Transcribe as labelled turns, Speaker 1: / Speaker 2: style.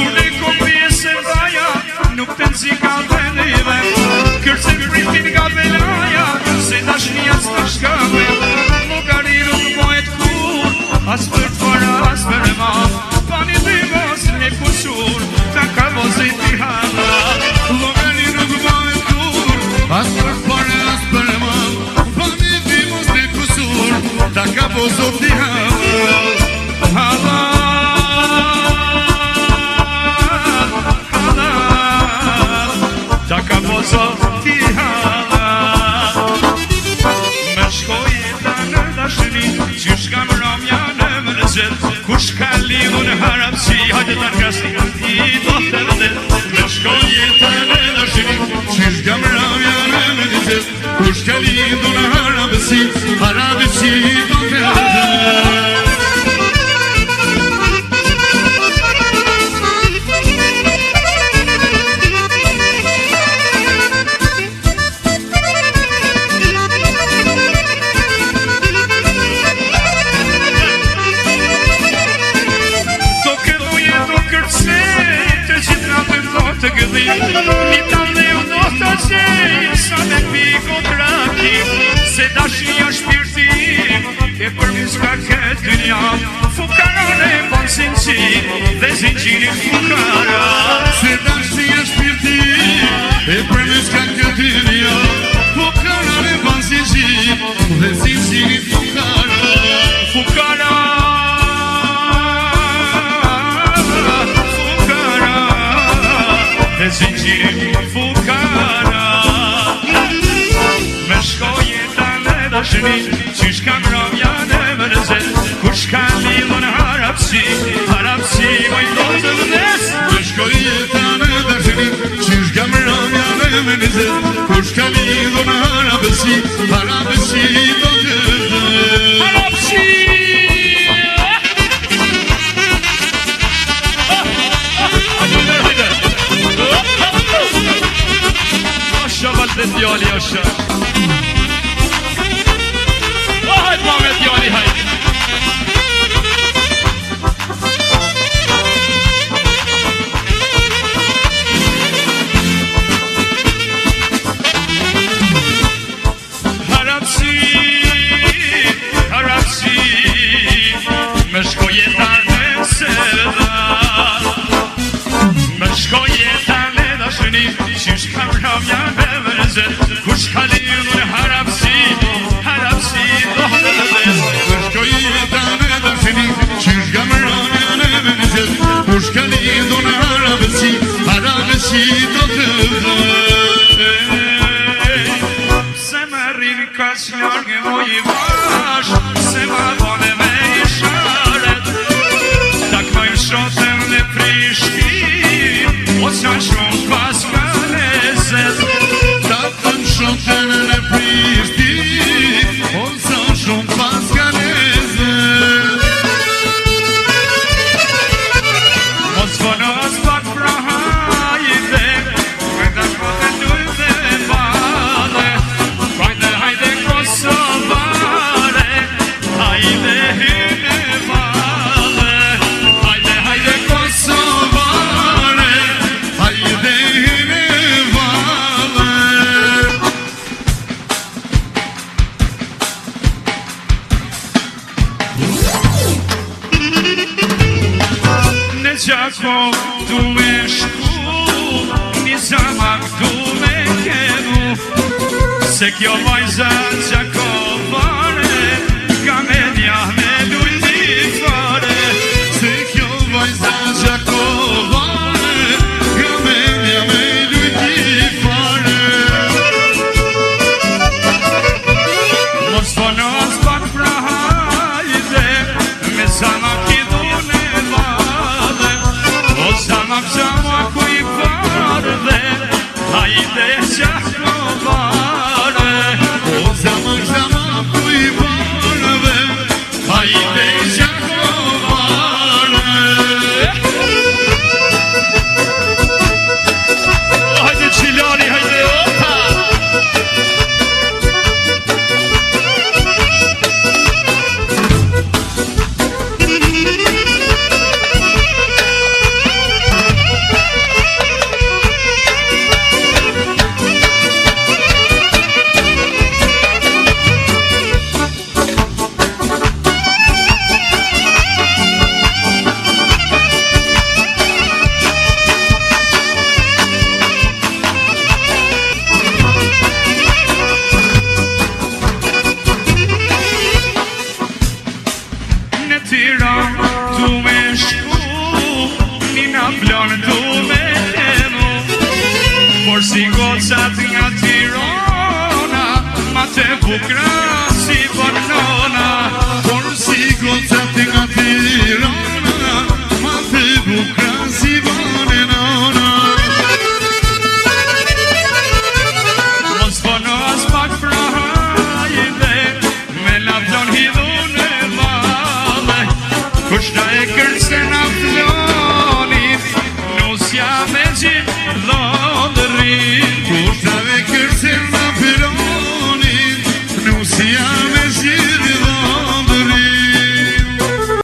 Speaker 1: Kur ne kom pjesë vaja, nuk të nëzika dhe neve, kërse pritin nga velaja, se dashnia s'ka shkave, logari nuk bëhet kur, as për para, as për ma, pani dhe mos ne kusur, ta ka vozit i hala, logari nuk bëhet kur, as për para, as për ma, pani dhe mos ne kusur, ta ka vozit i hala, hala. Ta ka pozo ti hala me shkojeta në dashni qysh kam ramja në mërzet kush ka lidhu në harapsi hajde ta krasni i do të vëdet me shkojeta në dashni qysh kam ramja në mërzet kush ka lidhu në harapsi do të vëdet të gëdhim, një tanë dhe u do të gjej, sa me piko trakim, se dashnia shpirtim, e përmis ka këtë dynja, fukarane bon zinqin, dhe zinqinin fukara. Se dashnia shpirtim, e përmis ka këtë dynja, fukarane bon zinqin, dhe zinqinin fukara. Fukara. Dhe zinqirin fukara me shkojeta në dashni qysh kam ramja në mërzet kush ka lidhu në harapsi oj do të vëdes me shkojeta në dashni qysh kam ramja në mërzet kush ka lidhu në harapsi do të vëdes harapsi Valde djali asha hajt mame djali hajt harapsi me shkojeta në seda me shkojeta në dashni qysh kam ramja në kush ka lidhu në harapsi do të vëdes me shkojeta në dashni qysh kam ramja në mërzet kush ka lidhu në harapsi do të vëdes se më rrin ka s'largë moj i vash se më vone me isharet ta knojmë shotën në Prishtin o qa shumë pas ka lezet shotën në Prishtin o sa shumë pas ka lezet mos vonos pak pra hajde hajde kote dujde vale hajde Kosovare hajde hyne vale hajde Kosovare hajde hyne vale Gjakov du me shku, një zamak du me kenu se kjo vajza Gjakovare ka me nja me lujti fare se kjo vajza Gjakovare ka me nja me lujti fare mos vonos pak pra hajde me zamak i du ne vade zamak zamak u i parde hajde Gjakovare zamak zamak gocat nga Tirana, ma të bukra si banana.
Speaker 2: Por si gocat nga Tirana, ma të bukra si banana.
Speaker 1: Mos bono as pak pra hajde, me lavdon hidhun e vale. Kushta e kërse na flonit, nusja me gjithë dhondërin.
Speaker 2: Kushta e kërse na flonit, nusja me gjithë